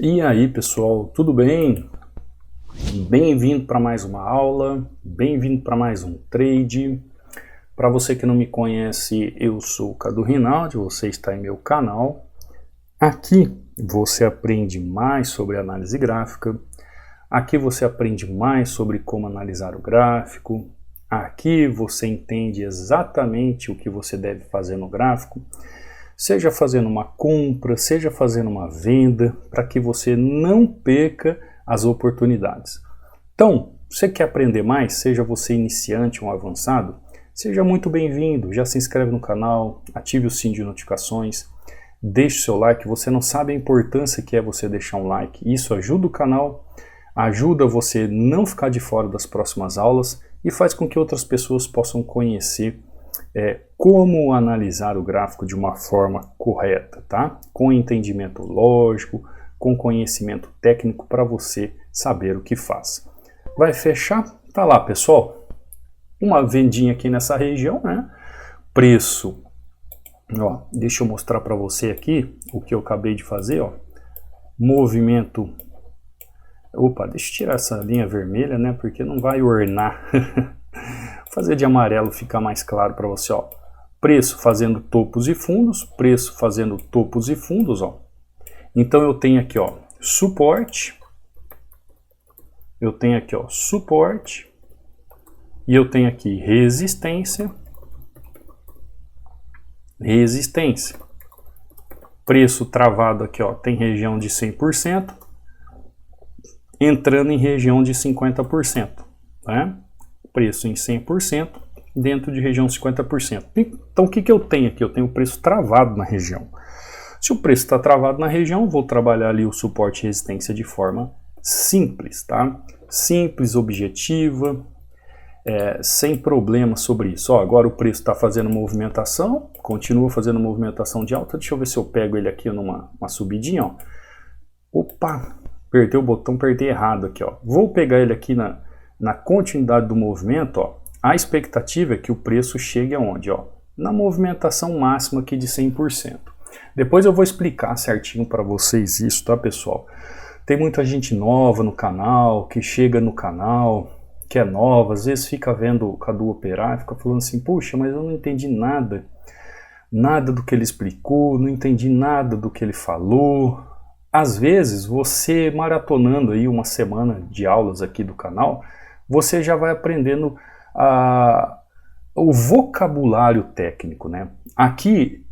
E aí pessoal, tudo bem? Bem-vindo para mais uma aula, bem-vindo para mais um trade. Para você que não me conhece, eu sou o Cadu Rinaldi, você está em meu canal. Aqui você aprende mais sobre análise gráfica, aqui você aprende mais sobre como analisar o gráfico, aqui você entende exatamente o que você deve fazer no gráfico, seja fazendo uma compra, seja fazendo uma venda, para que você não perca as oportunidades. Então, você quer aprender mais, seja você iniciante ou avançado, seja muito bem-vindo, já se inscreve no canal, ative o sininho de notificações, deixe o seu like, você não sabe a importância que é você deixar um like, isso ajuda o canal, ajuda você não ficar de fora das próximas aulas e faz com que outras pessoas possam conhecer como analisar o gráfico de uma forma correta, tá? Com entendimento lógico, com conhecimento técnico para você saber o que faz. Vai fechar? Tá lá, pessoal. Uma vendinha aqui nessa região, né? Preço. Ó, deixa eu mostrar para você aqui o que eu acabei de fazer, ó. Movimento. Opa, deixa eu tirar essa linha vermelha, né? Porque não vai ornar. Fazer de amarelo ficar mais claro para você, ó. Preço fazendo topos e fundos, preço fazendo topos e fundos, ó. Então eu tenho aqui, ó, suporte. Eu tenho aqui, ó, suporte. E eu tenho aqui resistência. Resistência. Preço travado aqui, ó, tem região de 100%, entrando em região de 50%, né? Preço em 100%, dentro de região 50%. Então o que eu tenho aqui? Eu tenho o preço travado na região. Se o preço está travado na região, vou trabalhar ali o suporte e resistência de forma simples, tá? Simples, objetiva, sem problema sobre isso. Ó, agora o preço está fazendo movimentação, continua fazendo movimentação de alta. Deixa eu ver se eu pego ele aqui numa subidinha, ó. Opa, apertei o botão, apertei errado aqui, ó. Vou pegar ele aqui na continuidade do movimento, ó. A expectativa é que o preço chegue aonde, ó? Na movimentação máxima aqui de 100%. Depois eu vou explicar certinho para vocês isso, tá, pessoal? Tem muita gente nova no canal, que chega no canal, que é nova, às vezes fica vendo o Cadu operar e fica falando assim, puxa, mas eu não entendi nada do que ele explicou, não entendi nada do que ele falou. Às vezes, você maratonando aí uma semana de aulas aqui do canal, você já vai aprendendo o vocabulário técnico, né? Aqui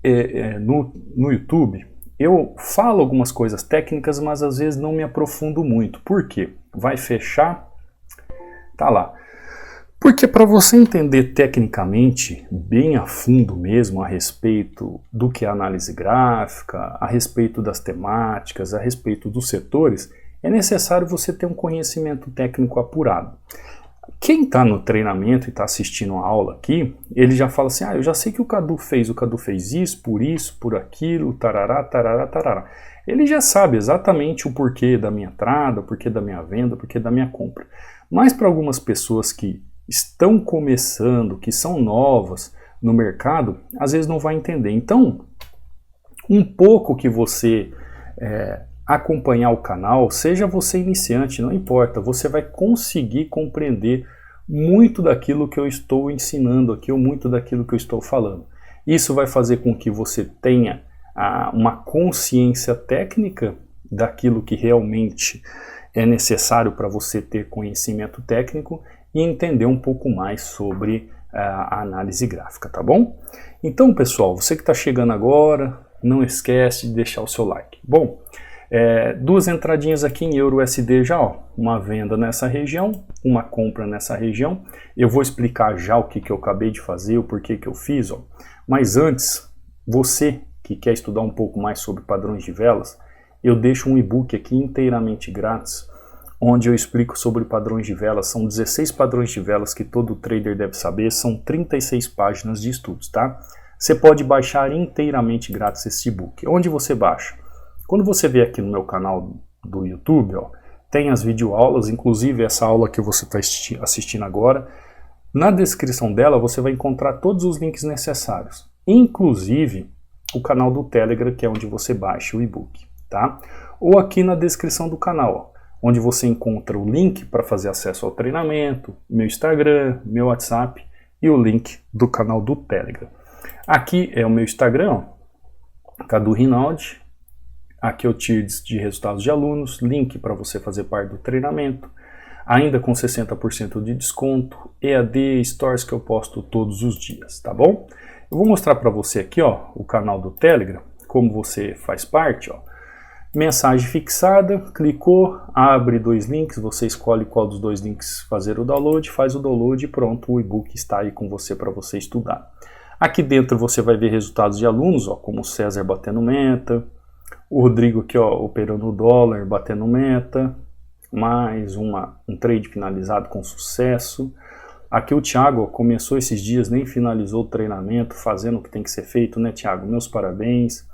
no YouTube, eu falo algumas coisas técnicas, mas às vezes não me aprofundo muito. Por quê? Vai fechar, tá lá. Porque para você entender tecnicamente, bem a fundo mesmo, a respeito do que é análise gráfica, a respeito das temáticas, a respeito dos setores, é necessário você ter um conhecimento técnico apurado. Quem está no treinamento e está assistindo a aula aqui, ele já fala assim, eu já sei que o Cadu fez isso, por aquilo, tarará, tarará, tarará. Ele já sabe exatamente o porquê da minha entrada, o porquê da minha venda, o porquê da minha compra. Mas para algumas pessoas que estão começando, que são novas no mercado, às vezes não vai entender. Então, um pouco que você acompanhar o canal, seja você iniciante, não importa, você vai conseguir compreender muito daquilo que eu estou ensinando aqui, ou muito daquilo que eu estou falando. Isso vai fazer com que você tenha uma consciência técnica daquilo que realmente é necessário para você ter conhecimento técnico e entender um pouco mais sobre a análise gráfica, tá bom? Então, pessoal, você que está chegando agora, não esquece de deixar o seu like. Bom, duas entradinhas aqui em EURUSD já, ó, uma venda nessa região, uma compra nessa região. Eu vou explicar já o que eu acabei de fazer, o porquê que eu fiz, ó. Mas antes, você que quer estudar um pouco mais sobre padrões de velas, eu deixo um e-book aqui inteiramente grátis, onde eu explico sobre padrões de velas. São 16 padrões de velas que todo trader deve saber, são 36 páginas de estudos, tá? Você pode baixar inteiramente grátis esse e-book. Onde você baixa? Quando você vê aqui no meu canal do YouTube, ó, tem as videoaulas, inclusive essa aula que você está assistindo agora. Na descrição dela você vai encontrar todos os links necessários, inclusive o canal do Telegram, que é onde você baixa o e-book. tá? Ou aqui na descrição do canal, ó, onde você encontra o link para fazer acesso ao treinamento, meu Instagram, meu WhatsApp e o link do canal do Telegram. Aqui é o meu Instagram, ó, Cadu Rinaldi. Aqui é o Tiers de resultados de alunos, link para você fazer parte do treinamento, ainda com 60% de desconto, EAD, Stories que eu posto todos os dias, tá bom? Eu vou mostrar para você aqui, ó, o canal do Telegram, como você faz parte, ó. Mensagem fixada, clicou, abre 2 links, você escolhe qual dos 2 links fazer o download, faz o download e pronto, o e-book está aí com você para você estudar. Aqui dentro você vai ver resultados de alunos, ó, como o César batendo meta, o Rodrigo aqui, ó, operando o dólar, batendo meta, mais um trade finalizado com sucesso. Aqui o Thiago, ó, começou esses dias, nem finalizou o treinamento, fazendo o que tem que ser feito, né, Thiago? Meus parabéns.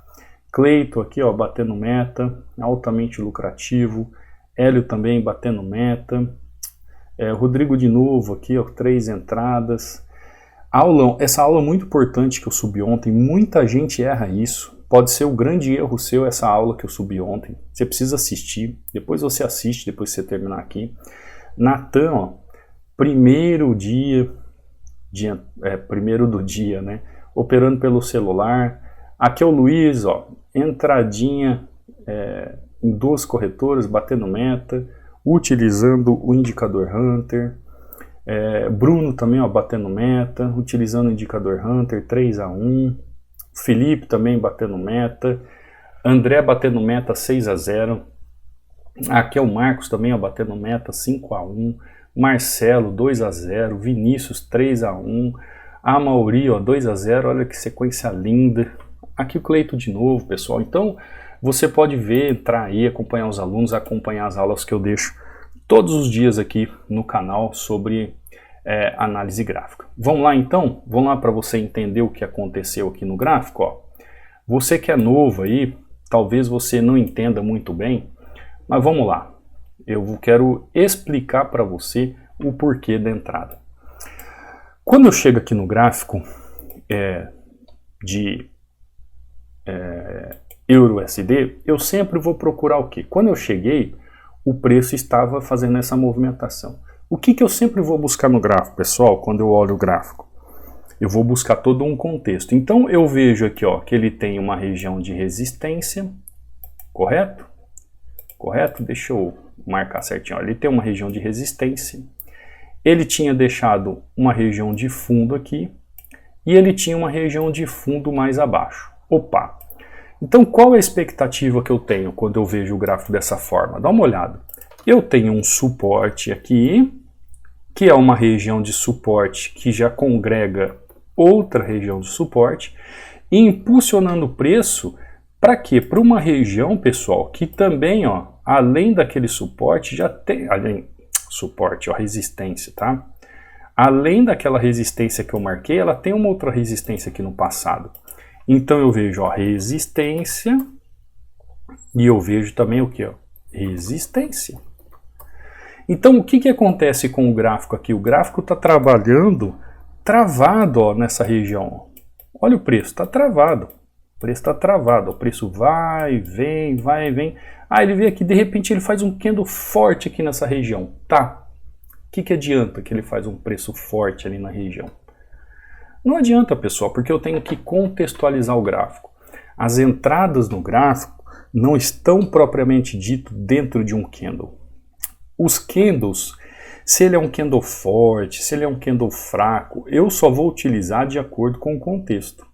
Cleito aqui, ó, batendo meta, altamente lucrativo. Hélio também batendo meta. Rodrigo de novo aqui, ó, 3 entradas. Essa aula é muito importante que eu subi ontem, muita gente erra isso. Pode ser um grande erro seu essa aula que eu subi ontem. Você precisa assistir, depois você assiste, depois você terminar aqui. Natan, ó, primeiro do dia, né? Operando pelo celular. Aqui é o Luiz, ó, entradinha em 2 corretoras, batendo meta, utilizando o indicador Hunter. Bruno também, ó, batendo meta, utilizando o indicador Hunter 3-1. Felipe também batendo meta, André batendo meta 6-0, aqui é o Marcos também, ó, batendo meta 5-1, Marcelo 2-0, Vinícius 3-1, a Mauri, ó, 2-0, olha que sequência linda. Aqui o Cleito de novo, pessoal. Então você pode ver, entrar aí, acompanhar os alunos, acompanhar as aulas que eu deixo todos os dias aqui no canal sobre análise gráfica. Vamos lá então? Vamos lá para você entender o que aconteceu aqui no gráfico, ó. Você que é novo aí, talvez você não entenda muito bem, mas vamos lá. Eu quero explicar para você o porquê da entrada. Quando eu chego aqui no gráfico de Euro-USD, eu sempre vou procurar o quê? Quando eu cheguei, o preço estava fazendo essa movimentação. O que eu sempre vou buscar no gráfico, pessoal, quando eu olho o gráfico? Eu vou buscar todo um contexto. Então eu vejo aqui, ó, que ele tem uma região de resistência, correto? Correto? Deixa eu marcar certinho. Ó. Ele tem uma região de resistência, ele tinha deixado uma região de fundo aqui, e ele tinha uma região de fundo mais abaixo. Opa! Então qual é a expectativa que eu tenho quando eu vejo o gráfico dessa forma? Dá uma olhada. Eu tenho um suporte aqui, que é uma região de suporte que já congrega outra região de suporte, e impulsionando o preço para quê? Para uma região, pessoal, que também, ó, além daquele suporte, já tem, suporte, ó, resistência, tá? Além daquela resistência que eu marquei, ela tem uma outra resistência aqui no passado. Então eu vejo, ó, resistência, e eu vejo também o que, ó? Resistência. Então o que acontece com o gráfico aqui? O gráfico está trabalhando travado, ó, nessa região. Olha o preço, está travado. O preço está travado. O preço vai, vem, vai, vem. Ah, ele veio aqui, de repente ele faz um candle forte aqui nessa região. Tá. O que adianta que ele faz um preço forte ali na região? Não adianta, pessoal, porque eu tenho que contextualizar o gráfico. As entradas no gráfico não estão propriamente dito dentro de um candle. Os candles, se ele é um candle forte, se ele é um candle fraco, eu só vou utilizar de acordo com o contexto.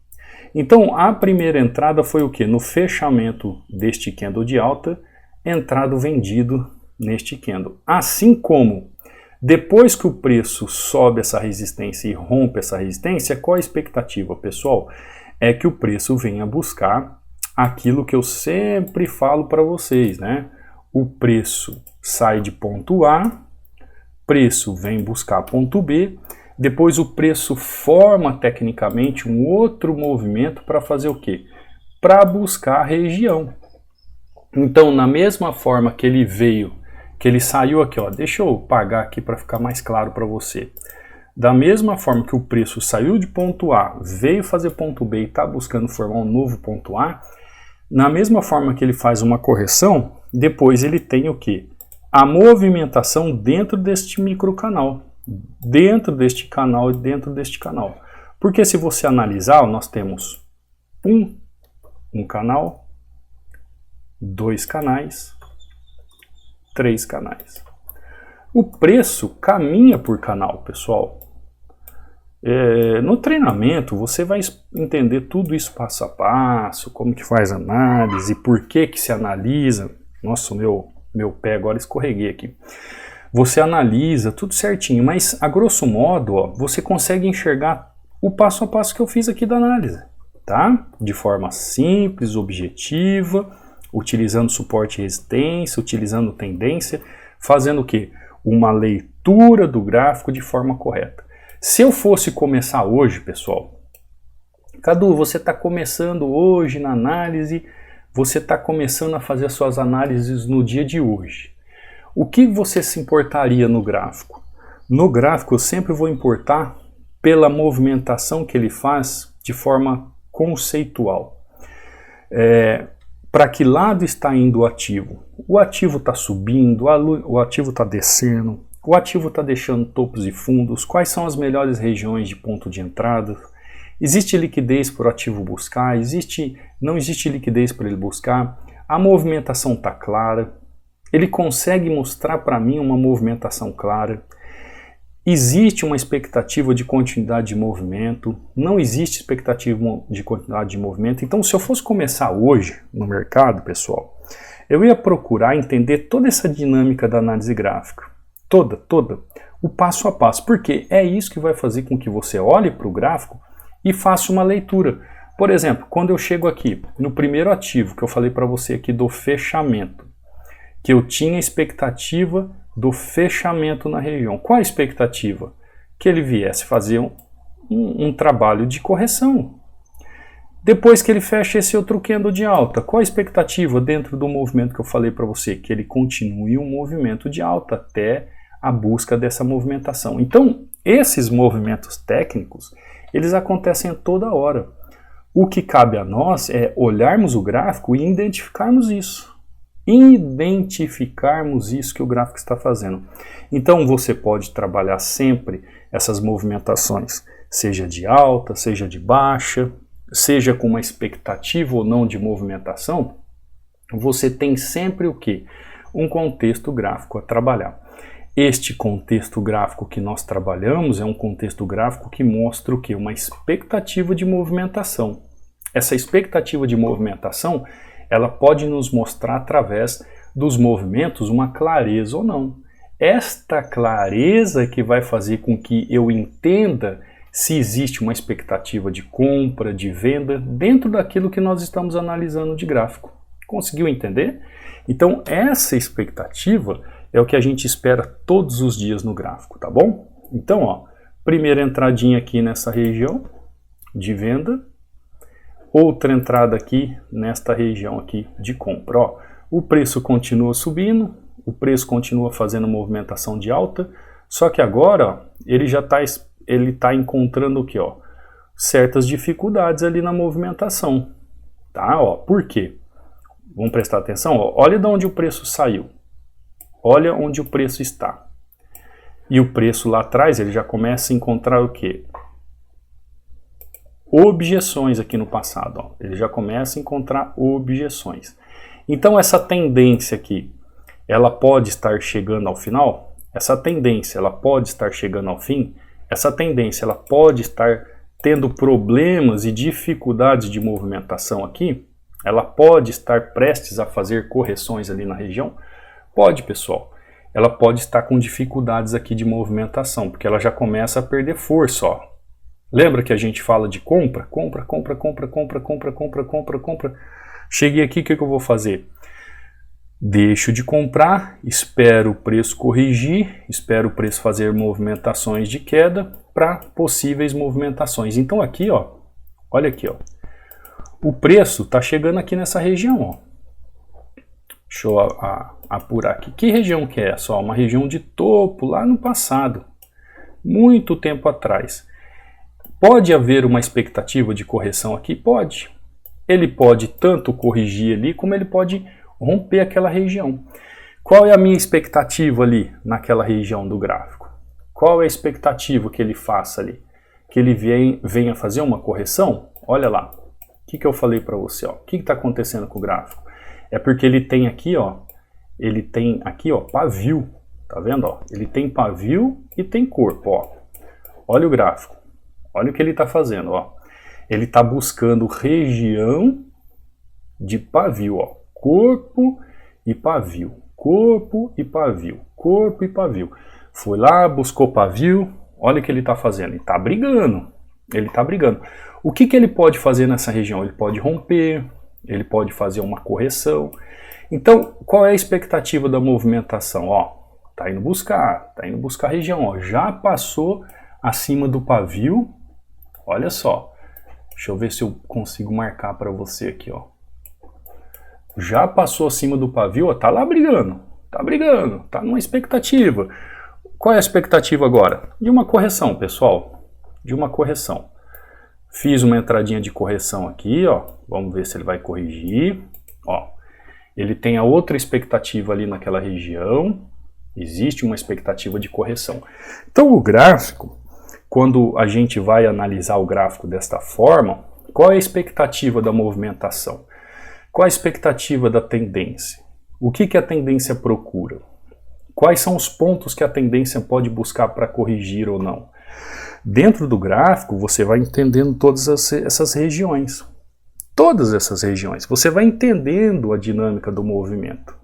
Então, a primeira entrada foi o quê? No fechamento deste candle de alta, entrado vendido neste candle. Assim como, depois que o preço sobe essa resistência e rompe essa resistência, qual a expectativa, pessoal? É que o preço venha buscar aquilo que eu sempre falo para vocês, né? O preço sai de ponto A, preço vem buscar ponto B, depois o preço forma tecnicamente um outro movimento para fazer o quê? Para buscar a região. Então, na mesma forma que ele veio, que ele saiu aqui, ó, deixa eu apagar aqui para ficar mais claro para você. Da mesma forma que o preço saiu de ponto A, veio fazer ponto B e está buscando formar um novo ponto A, Na mesma forma que ele faz uma correção, depois ele tem o quê? A movimentação dentro deste microcanal. Dentro deste canal e dentro deste canal. Porque se você analisar, nós temos um canal, 2 canais, 3 canais. O preço caminha por canal, pessoal. No treinamento você vai entender tudo isso passo a passo, como que faz análise, por que que se analisa. Nossa, meu pé agora escorreguei aqui. Você analisa tudo certinho, mas a grosso modo, ó, você consegue enxergar o passo a passo que eu fiz aqui da análise, tá? De forma simples, objetiva, utilizando suporte e resistência, utilizando tendência, fazendo o quê? Uma leitura do gráfico de forma correta. Se eu fosse começar hoje, pessoal, Cadu, você está começando hoje na análise, você está começando a fazer as suas análises no dia de hoje. O que você se importaria no gráfico? No gráfico eu sempre vou importar pela movimentação que ele faz de forma conceitual. Para que lado está indo o ativo? O ativo está subindo, o ativo está descendo, o ativo está deixando topos e fundos, quais são as melhores regiões de ponto de entrada? Existe liquidez para o ativo buscar? Não existe liquidez para ele buscar? A movimentação está clara? Ele consegue mostrar para mim uma movimentação clara? Existe uma expectativa de continuidade de movimento? Não existe expectativa de continuidade de movimento? Então, se eu fosse começar hoje no mercado, pessoal, eu ia procurar entender toda essa dinâmica da análise gráfica. Toda, o passo a passo, porque é isso que vai fazer com que você olhe para o gráfico e faça uma leitura. Por exemplo, quando eu chego aqui no primeiro ativo que eu falei para você aqui do fechamento, que eu tinha expectativa do fechamento na região. Qual a expectativa? Que ele viesse fazer um trabalho de correção. Depois que ele fecha esse outro candle de alta, qual a expectativa dentro do movimento que eu falei para você? Que ele continue um movimento de alta até a busca dessa movimentação. Então, esses movimentos técnicos, eles acontecem a toda hora. O que cabe a nós é olharmos o gráfico e identificarmos isso. Identificarmos isso que o gráfico está fazendo. Então, você pode trabalhar sempre essas movimentações, seja de alta, seja de baixa, seja com uma expectativa ou não de movimentação, você tem sempre o quê? Um contexto gráfico a trabalhar. Este contexto gráfico que nós trabalhamos é um contexto gráfico que mostra o quê? Uma expectativa de movimentação. Essa expectativa de movimentação, ela pode nos mostrar através dos movimentos uma clareza ou não. Esta clareza que vai fazer com que eu entenda se existe uma expectativa de compra, de venda, dentro daquilo que nós estamos analisando de gráfico. Conseguiu entender? Então, essa expectativa é o que a gente espera todos os dias no gráfico, tá bom? Então, ó, primeira entradinha aqui nessa região de venda, outra entrada aqui nesta região aqui de compra. Ó, o preço continua subindo, o preço continua fazendo movimentação de alta, só que agora ó, ele já está encontrando o que, ó, certas dificuldades ali na movimentação, tá? Ó, por quê? Vamos prestar atenção, ó, olha de onde o preço saiu, olha onde o preço está. E o preço lá atrás ele já começa a encontrar o quê? Objeções aqui no passado, ó. Ele já começa a encontrar objeções. Então essa tendência aqui, ela pode estar chegando ao final? Essa tendência, ela pode estar chegando ao fim? Essa tendência, ela pode estar tendo problemas e dificuldades de movimentação aqui? Ela pode estar prestes a fazer correções ali na região? Pode, pessoal. Ela pode estar com dificuldades aqui de movimentação, porque ela já começa a perder força, ó. Lembra que a gente fala de compra? Compra. Cheguei aqui, o que eu vou fazer? Deixo de comprar, espero o preço corrigir, espero o preço fazer movimentações de queda para possíveis movimentações. Então aqui, ó, olha aqui, ó, o preço está chegando aqui nessa região, ó. Deixa eu apurar aqui. Que região que é essa? Ó, uma região de topo lá no passado, muito tempo atrás. Pode haver uma expectativa de correção aqui? Pode. ele pode tanto corrigir ali, como ele pode romper aquela região. Qual é a minha expectativa ali naquela região do gráfico? Qual é a expectativa que ele faça ali? Que ele venha fazer uma correção? Olha lá, o que eu falei para você? Ó? O que está acontecendo com o gráfico? É porque ele tem aqui, ó, pavio, tá vendo? Ó? Ele tem pavio e tem corpo, ó. Olha o gráfico, olha o que ele está fazendo, ó. Ele está buscando região de pavio, ó. Corpo e pavio, corpo e pavio, corpo e pavio. Foi lá, buscou pavio, olha o que ele está fazendo, ele está brigando, O que ele pode fazer nessa região? Ele pode romper, ele pode fazer uma correção. Então, qual é a expectativa da movimentação? Ó, tá indo buscar a região, ó, já passou acima do pavio, olha só, deixa eu ver se eu consigo marcar para você aqui, ó. Já passou acima do pavio, ó, tá lá brigando, tá numa expectativa. Qual é a expectativa agora? De uma correção, pessoal, de uma correção. Fiz uma entradinha de correção aqui, ó, vamos ver se ele vai corrigir, ó. Ele tem a outra expectativa ali naquela região, existe uma expectativa de correção. Então o gráfico, quando a gente vai analisar o gráfico desta forma, qual é a expectativa da movimentação? Qual é a expectativa da tendência? O que a tendência procura? Quais são os pontos que a tendência pode buscar para corrigir ou não? Dentro do gráfico você vai entendendo todas essas regiões. Todas essas regiões. Você vai entendendo a dinâmica do movimento.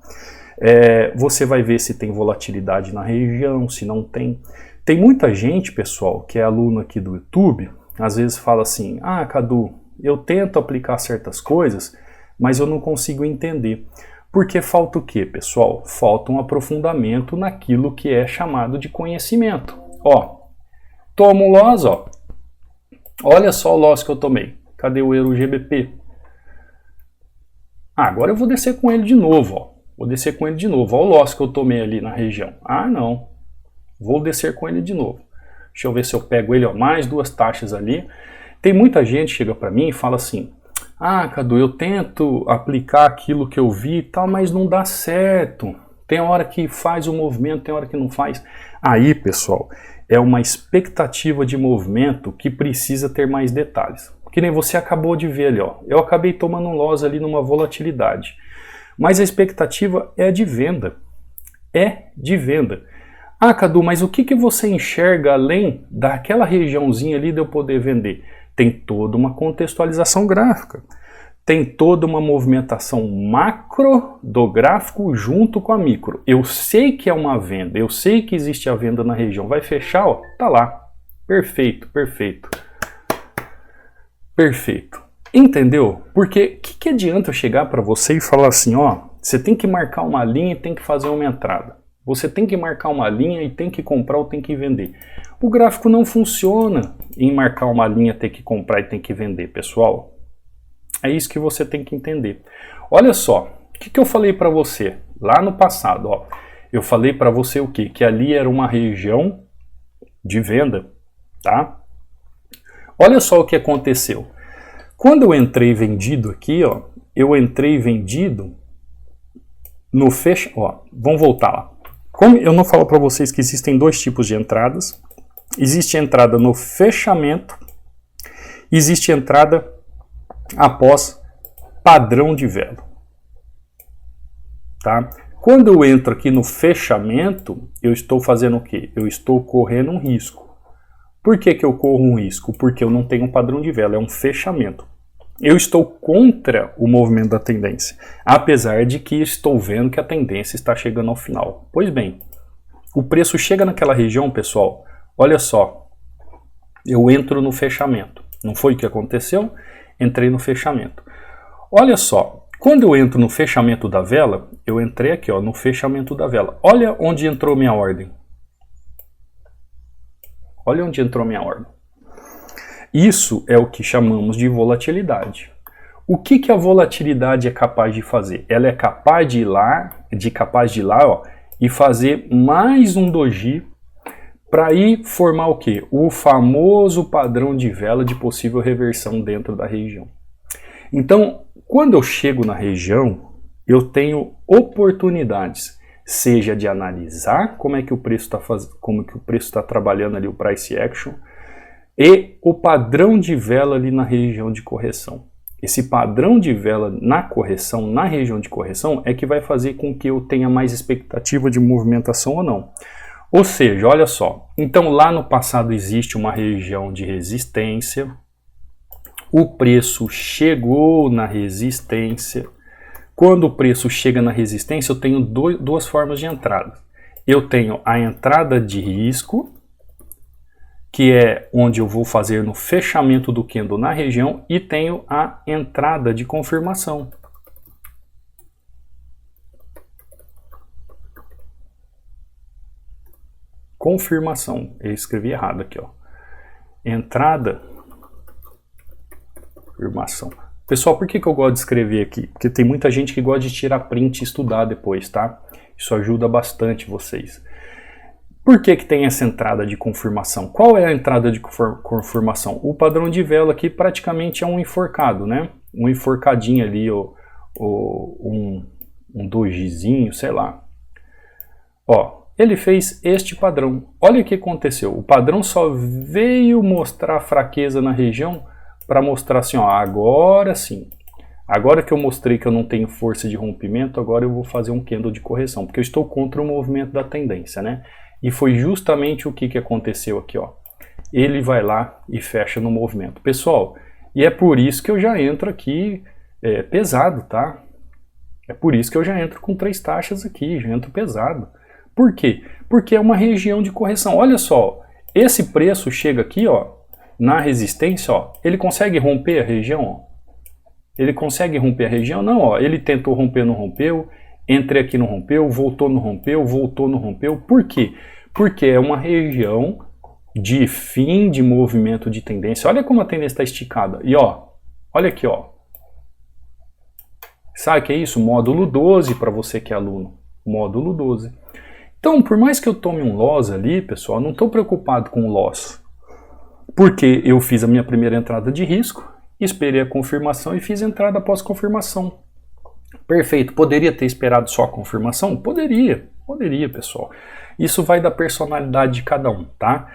Você vai ver se tem volatilidade na região, se não tem. Tem muita gente, pessoal, que é aluno aqui do YouTube, às vezes fala assim, ah, Cadu, eu tento aplicar certas coisas, mas eu não consigo entender. Porque falta o quê, pessoal? Falta um aprofundamento naquilo que é chamado de conhecimento. Ó, tomo um loss, ó. Olha só o loss que eu tomei. Cadê o euro GBP? Ah, agora eu vou descer com ele de novo, ó. Vou descer com ele de novo. Olha o loss que eu tomei ali na região. Ah, não. Vou descer com ele de novo. Deixa eu ver se eu pego ele, ó. Mais duas taxas ali. Tem muita gente que chega para mim e fala assim, ah, Cadu, eu tento aplicar aquilo que eu vi e tal, mas não dá certo. Tem hora que faz o movimento, tem hora que não faz. Aí, pessoal, é uma expectativa de movimento que precisa ter mais detalhes. Que nem você acabou de ver ali, ó. Eu acabei tomando um loss ali numa volatilidade. Mas a expectativa é de venda. É de venda. Ah, Cadu, mas o que você enxerga além daquela regiãozinha ali de eu poder vender? Tem toda uma contextualização gráfica. Tem toda uma movimentação macro do gráfico junto com a micro. Eu sei que é uma venda, eu sei que existe a venda na região. Vai fechar, ó, tá lá. Perfeito, perfeito. Perfeito. Entendeu? Porque o que adianta eu chegar para você e falar assim, ó, você tem que marcar uma linha e tem que fazer uma entrada. Você tem que marcar uma linha e tem que comprar ou tem que vender. O gráfico não funciona em marcar uma linha, ter que comprar e tem que vender, pessoal. É isso que você tem que entender. Olha só, o que eu falei para você lá no passado, ó. Eu falei para você o quê? Que ali era uma região de venda, tá? Olha só o que aconteceu. Quando eu entrei vendido aqui, ó, eu entrei vendido no fecha... Ó, vamos voltar lá. Como eu não falo para vocês que existem dois tipos de entradas. Existe a entrada no fechamento, existe a entrada após padrão de vela. Tá? Quando eu entro aqui no fechamento, eu estou fazendo o quê? Eu estou correndo um risco. Por que eu corro um risco? Porque eu não tenho um padrão de vela, é um fechamento. Eu estou contra o movimento da tendência, apesar de que estou vendo que a tendência está chegando ao final. Pois bem, o preço chega naquela região, pessoal, olha só, eu entro no fechamento. Não foi o que aconteceu? Entrei no fechamento. Olha só, quando eu entro no fechamento da vela, eu entrei aqui, ó, no fechamento da vela. Olha onde entrou minha ordem. Olha onde entrou minha ordem. Isso é o que chamamos de volatilidade. O que a volatilidade é capaz de fazer? Ela é capaz de ir lá, ó, e fazer mais um doji para ir formar o quê? O famoso padrão de vela de possível reversão dentro da região. Então, quando eu chego na região, eu tenho oportunidades, seja de analisar como é que o preço está trabalhando ali, o price action, e o padrão de vela ali na região de correção. Esse padrão de vela na correção, na região de correção, é que vai fazer com que eu tenha mais expectativa de movimentação ou não. Ou seja, olha só, então lá no passado existe uma região de resistência, o preço chegou na resistência. Quando o preço chega na resistência, eu tenho duas formas de entrada. Eu tenho a entrada de risco, que é onde eu vou fazer no fechamento do candle na região, e tenho a entrada de confirmação. Confirmação, eu escrevi errado aqui, ó. Entrada, confirmação. Pessoal, por que eu gosto de escrever aqui? Porque tem muita gente que gosta de tirar print e estudar depois, tá? Isso ajuda bastante vocês. Por que tem essa entrada de confirmação? Qual é a entrada de confirmação? O padrão de vela aqui praticamente é um enforcado, né? Um enforcadinho ali, um dojizinho, sei lá. Ó, ele fez este padrão. Olha o que aconteceu. O padrão só veio mostrar fraqueza na região para mostrar assim, ó, agora sim. Agora que eu mostrei que eu não tenho força de rompimento, agora eu vou fazer um candle de correção, porque eu estou contra o movimento da tendência, né? E foi justamente o que aconteceu aqui, ó. Ele vai lá e fecha no movimento. Pessoal, e é por isso que eu já entro aqui pesado, tá? É por isso que eu já entro com 3 taxas aqui, já entro pesado. Por quê? Porque é uma região de correção. Olha só, esse preço chega aqui, ó, na resistência, ó, ele consegue romper a região, ó. Ele consegue romper a região? Não, ó, ele tentou romper, não rompeu. Entrei aqui, não rompeu, voltou, não rompeu, voltou, não rompeu. Por quê? Porque é uma região de fim de movimento de tendência. Olha como a tendência está esticada. E ó, olha aqui, ó. Sabe o que é isso? Módulo 12 para você que é aluno. Módulo 12. Então, por mais que eu tome um loss ali, pessoal, não estou preocupado com o loss. Porque eu fiz a minha primeira entrada de risco, esperei a confirmação e fiz a entrada após confirmação. Perfeito. Poderia ter esperado só a confirmação? Poderia, pessoal. Isso vai da personalidade de cada um, tá?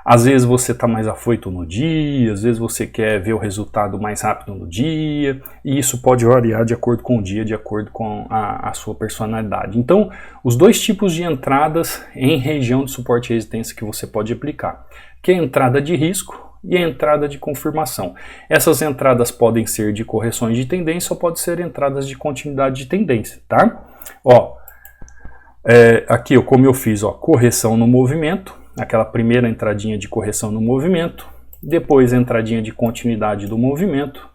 Às vezes você está mais afoito no dia, às vezes você quer ver o resultado mais rápido no dia, e isso pode variar de acordo com o dia, de acordo com a sua personalidade. Então, os 2 tipos de entradas em região de suporte e resistência que você pode aplicar, que é a entrada de risco e a entrada de confirmação. Essas entradas podem ser de correções de tendência ou podem ser entradas de continuidade de tendência, tá? Ó, aqui, ó, como eu fiz, ó, correção no movimento, aquela primeira entradinha de correção no movimento, depois a entradinha de continuidade do movimento,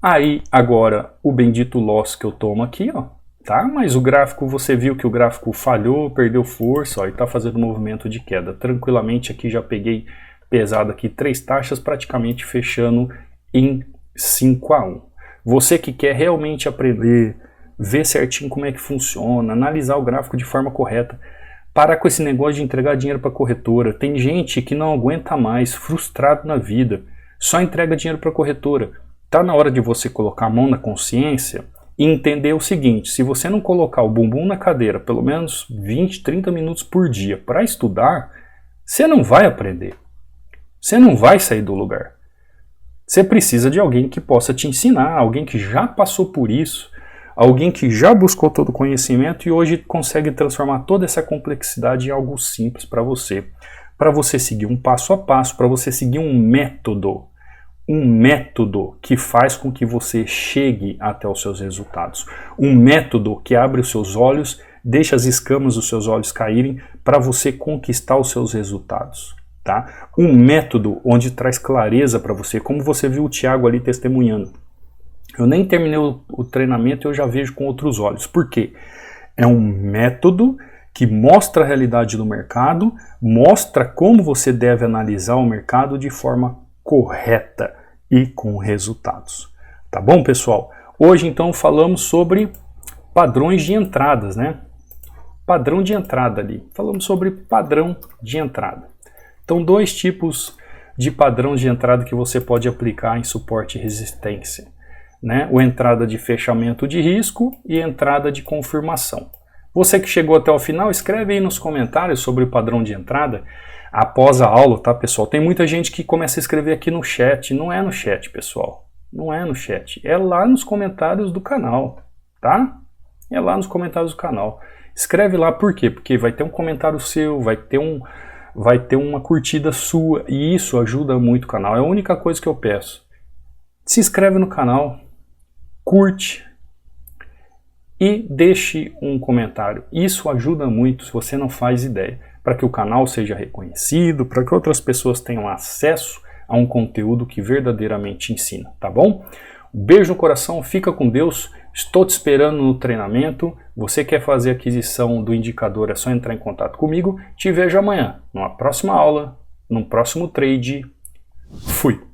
aí agora o bendito loss que eu tomo aqui, ó, tá? Mas o gráfico, você viu que o gráfico falhou, perdeu força, ó, e tá fazendo movimento de queda. Tranquilamente aqui já peguei pesado aqui 3 taxas, praticamente fechando em 5-1. Você que quer realmente aprender, ver certinho como é que funciona, analisar o gráfico de forma correta, parar com esse negócio de entregar dinheiro para corretora. Tem gente que não aguenta mais, frustrado na vida, só entrega dinheiro para corretora. Tá na hora de você colocar a mão na consciência e entender o seguinte: se você não colocar o bumbum na cadeira pelo menos 20, 30 minutos por dia para estudar, você não vai aprender. Você não vai sair do lugar. Você precisa de alguém que possa te ensinar, alguém que já passou por isso, alguém que já buscou todo o conhecimento e hoje consegue transformar toda essa complexidade em algo simples para você seguir um passo a passo, para você seguir um método que faz com que você chegue até os seus resultados, um método que abre os seus olhos, deixa as escamas dos seus olhos caírem para você conquistar os seus resultados. Tá? Um método onde traz clareza para você, como você viu o Thiago ali testemunhando. Eu nem terminei o treinamento e eu já vejo com outros olhos. Por quê? É um método que mostra a realidade do mercado, mostra como você deve analisar o mercado de forma correta e com resultados. Tá bom, pessoal? Hoje, então, falamos sobre padrões de entradas, né? Padrão de entrada ali. Falamos sobre padrão de entrada. Então, 2 tipos de padrão de entrada que você pode aplicar em suporte e resistência. né? O entrada de fechamento de risco e entrada de confirmação. Você que chegou até o final, escreve aí nos comentários sobre o padrão de entrada após a aula, tá, pessoal? Tem muita gente que começa a escrever aqui no chat. Não é no chat, pessoal. Não é no chat. É lá nos comentários do canal, tá? É lá nos comentários do canal. Escreve lá por quê? Porque vai ter um comentário seu, vai ter uma curtida sua e isso ajuda muito o canal. É a única coisa que eu peço. Se inscreve no canal, curte e deixe um comentário. Isso ajuda muito, se você não faz ideia, para que o canal seja reconhecido, para que outras pessoas tenham acesso a um conteúdo que verdadeiramente ensina, tá bom? Um beijo no coração, fica com Deus, estou te esperando no treinamento. Você quer fazer aquisição do indicador, é só entrar em contato comigo. Te vejo amanhã, numa próxima aula, num próximo trade. Fui!